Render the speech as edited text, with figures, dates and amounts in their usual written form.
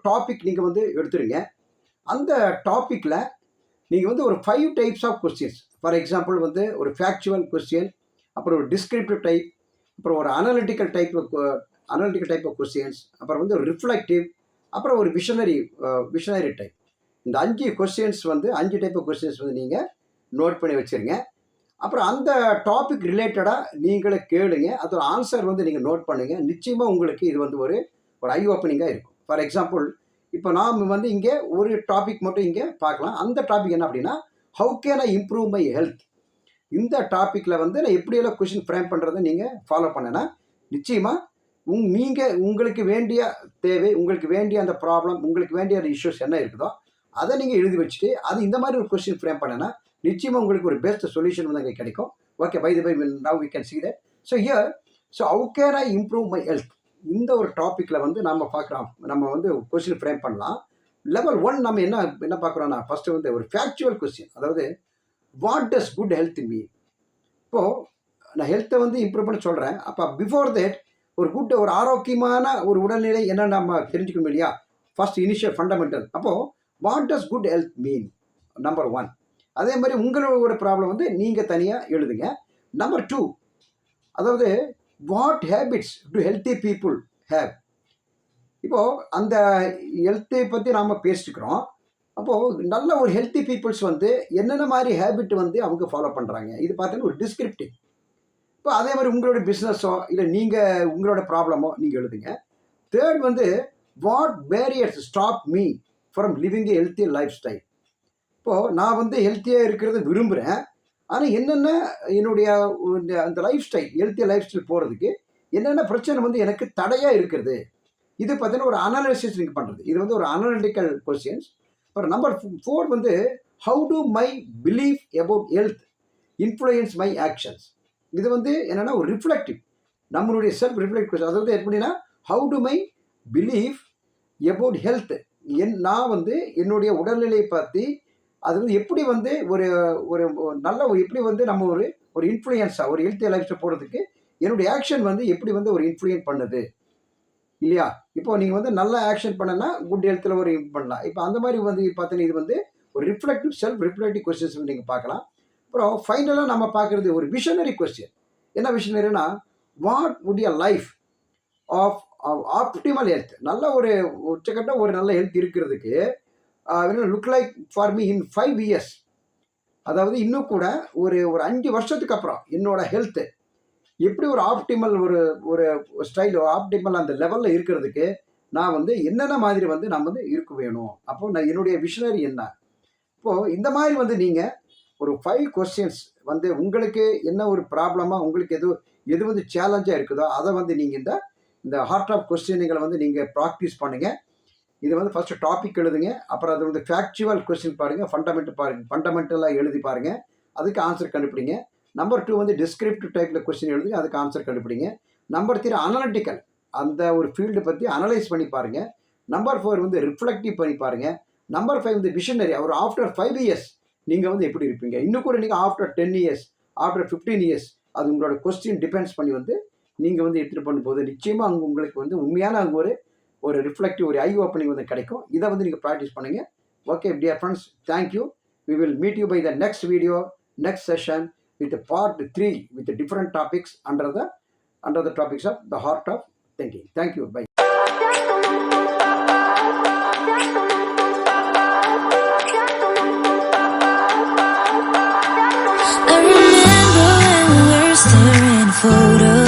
Topic நீங்கள் வந்து எடுத்துருங்க. அந்த டாப்பிக்கில் நீங்கள் வந்து ஒரு 5 types of questions, for example வந்து ஒரு ஃபேக்சுவல் கொஸ்டின், அப்புறம் ஒரு டிஸ்கிரிப்டிவ் டைப், அப்புறம் ஒரு அனலிட்டிக்கல் டைப் ஆஃப் கொஸ்டின்ஸ், அப்புறம் வந்து ஒரு ரிஃப்ளெக்டிவ், அப்புறம் ஒரு விஷனரி டைப். இந்த 5 கொஸ்டின்ஸ் வந்து 5 டைப் ஆஃப் கொஸ்டின்ஸ் வந்து நீங்கள் நோட் பண்ணி வச்சுருங்க. அப்புறம் அந்த டாபிக் ரிலேட்டடாக நீங்களே கேளுங்க, அதோட ஆன்சர் வந்து நீங்கள் நோட் பண்ணுங்கள். நிச்சயமாக உங்களுக்கு இது வந்து ஒரு ஐ ஓப்பனிங்காக இருக்கும். ஃபார் எக்ஸாம்பிள், இப்போ நாம் வந்து இங்கே ஒரு டாபிக் மட்டும் இங்கே பார்க்கலாம். அந்த டாபிக் என்ன அப்படின்னா, how can I improve my health. இந்த டாப்பிக்கில் வந்து நான் எப்படியெல்லாம் கொஷின் ஃப்ரேம் பண்ணுறதை நீங்கள் ஃபாலோ பண்ணேன்னா நிச்சயமாக நீங்கள் உங்களுக்கு வேண்டிய தேவை, உங்களுக்கு வேண்டிய அந்த ப்ராப்ளம், உங்களுக்கு வேண்டிய அந்த இஷ்யூஸ் என்ன இருக்குதோ அதை நீங்கள் எழுதி வச்சுட்டு அது இந்த மாதிரி ஒரு கொஸ்டின் ஃப்ரேம் பண்ணேன்னா நிச்சயமாக உங்களுக்கு ஒரு பெஸ்ட் சொல்யூஷன் வந்து அங்கே கிடைக்கும். Okay, by the by now we can see that. So here, so how can I improve my health, இந்த ஒரு டாப்பிக்கில் வந்து நம்ம பார்க்குறோம். நம்ம வந்து கொஸ்டின் ஃப்ரேம் பண்ணலாம். லெவல் 1 நம்ம என்ன பார்க்குறோன்னா, ஃபஸ்ட்டு வந்து ஒரு ஃபேக்சுவல் கொஸ்டின், அதாவது வாட் டஸ் குட் ஹெல்த் மீன். இப்போது நான் ஹெல்த்தை வந்து இம்ப்ரூவ் பண்ண சொல்கிறேன். அப்போ பிஃபோர் தட் ஒரு ஆரோக்கியமான ஒரு உடல்நிலை என்ன நம்ம தெரிஞ்சுக்கணும் இல்லையா? First initial fundamental. அப்போது what does good health mean, number 1. அதே மாதிரி உங்களோட ப்ராப்ளம் வந்து நீங்கள் தனியாக எழுதுங்க. நம்பர் 2, அதாவது what habits to healthy people have. இப்போது அந்த ஹெல்த்தை பற்றி நாம் பேசிக்கிறோம். அப்போது நல்ல ஒரு ஹெல்த்தி பீப்புள்ஸ் வந்து என்னென்ன மாதிரி ஹேபிட் வந்து அவங்க ஃபாலோ பண்ணுறாங்க, இது பார்த்தீங்கன்னா ஒரு டிஸ்கிரிப்டிவ். இப்போ அதே மாதிரி உங்களோட பிஸ்னஸோ இல்லை நீங்கள் உங்களோட ப்ராப்ளமோ நீங்கள் எழுதுங்க. தேர்ட் வந்து what barriers stop me from living A healthy life style. இப்போது நான் வந்து ஹெல்த்தியாக இருக்கிறத விரும்புகிறேன், ஆனால் என்னென்ன என்னுடைய அந்த life style, healthy life style போகிறதுக்கு என்னென்ன பிரச்சனை வந்து எனக்கு தடையாக இருக்கிறது, இது பார்த்தீங்கன்னா ஒரு அனாலிசிஸ் நீங்கள் பண்ணுறது. இது வந்து ஒரு அனாலிட்டிக்கல் கொஸ்டின்ஸ். அப்புறம் நம்பர் 4 வந்து how to my belief about health influence my actions. இது வந்து என்னென்னா ஒரு ரிஃப்ளெக்டிவ், நம்மளுடைய செல்ஃப் ரிஃப்ளெக்ட் கொஸ்டின். அதாவது எப்படின்னா, how to my belief about health, நான் வந்து என்னுடைய உடல்நிலையை பற்றி அது வந்து எப்படி வந்து ஒரு ஒரு நல்ல எப்படி வந்து நம்ம ஒரு இன்ஃப்ளூயன்ஸாக ஒரு ஹெல்த்தி லைஃப் ஸ்டைல் போகிறதுக்கு என்னுடைய ஆக்ஷன் வந்து எப்படி வந்து ஒரு இன்ஃப்ளூயன்ஸ் பண்ணுது இல்லையா? இப்போ நீங்கள் வந்து நல்ல ஆக்ஷன் பண்ணனா குட் ஹெல்த்தில் ஒரு பண்ணலாம். இப்போ அந்த மாதிரி வந்து பார்த்தீங்கன்னா இது வந்து ஒரு ரிஃப்ளெக்டிவ் செல்ஃப் ரிஃப்ளெக்டிவ் கொஸ்டின்ஸ் நீங்கள் பார்க்கலாம். அப்புறம் ஃபைனலாக நம்ம பார்க்குறது ஒரு விஷனரி கொஸ்டின். என்ன விஷனரினா, what would you life of optimal health, நல்ல ஒரு உச்சக்கட்ட ஒரு நல்ல ஹெல்த் இருக்கிறதுக்கு look like for me in 5 years. அதாவது இன்னும் கூட ஒரு 5 வருஷத்துக்கு அப்புறம் என்னோட ஹெல்த்து எப்படி ஒரு ஆப்டிமல் ஒரு ஸ்டைல் ஆப்டிமல் அந்த லெவலில் இருக்கிறதுக்கு நான் வந்து என்னென்ன மாதிரி வந்து நான் வந்து இருக்க வேணும். அப்போ நான் என்னுடைய விஷனரி என்ன. இப்போது இந்த மாதிரி வந்து நீங்கள் ஒரு 5 கொஸ்டின்ஸ் வந்து உங்களுக்கு என்ன ஒரு ப்ராப்ளமாக, உங்களுக்கு எது வந்து சேலஞ்சாக இருக்குதோ அதை வந்து நீங்கள் இந்த ஹார்ட் ஆஃப் கொஸ்டின்களை வந்து நீங்கள் ப்ராக்டிஸ் பண்ணுங்கள். இது வந்து ஃபஸ்ட்டு டாபிக் எழுதுங்க. அப்புறம் அது வந்து ஃபேக்சுவல் கொஸ்டின் பாருங்கள், ஃபண்டமெண்டலாக எழுதி பாருங்கள், அதுக்கு ஆன்சர் கண்டுபிடிங்க. நம்பர் 2 வந்து டிஸ்கிரிப்டிவ் டைப்பில் கொஸ்டின் எழுதுங்க, அதுக்கு ஆன்சர் கண்டுபிடிங்க. நம்பர் 3 அனலிட்டிக்கல், அந்த ஒரு ஃபீல்டு பற்றி அனலைஸ் பண்ணி பாருங்கள். நம்பர் 4 வந்து ரிஃப்ளெக்டிவ் பண்ணி பாருங்கள். நம்பர் 5 வந்து விஷனரி, ஒரு ஆஃப்டர் 5 years நீங்கள் வந்து எப்படி இருப்பீங்க, இன்னும் கூட நீங்கள் ஆஃப்டர் 10 years ஆஃப்டர் 15 years அது உங்களோட கொஸ்டின் டிபெண்ட்ஸ் பண்ணி வந்து நீங்கள் வந்து எடுத்துகிட்டு பண்ணும்போது நிச்சயமாக அங்கே உங்களுக்கு வந்து உண்மையான அங்கே ஒரு ரிஃப்ளெக்டிவ் ஒரு ஐ ஓப்பனிங் வந்து கிடைக்கும். இதை வந்து நீங்கள் ப்ராக்டிஸ் பண்ணுங்கள். Okay dear friends, thank you. We will meet you by the next video, next session with part 3 with the different topics under the topics of the heart of thinking. Thank you. Bye. I remember when we were staring photos.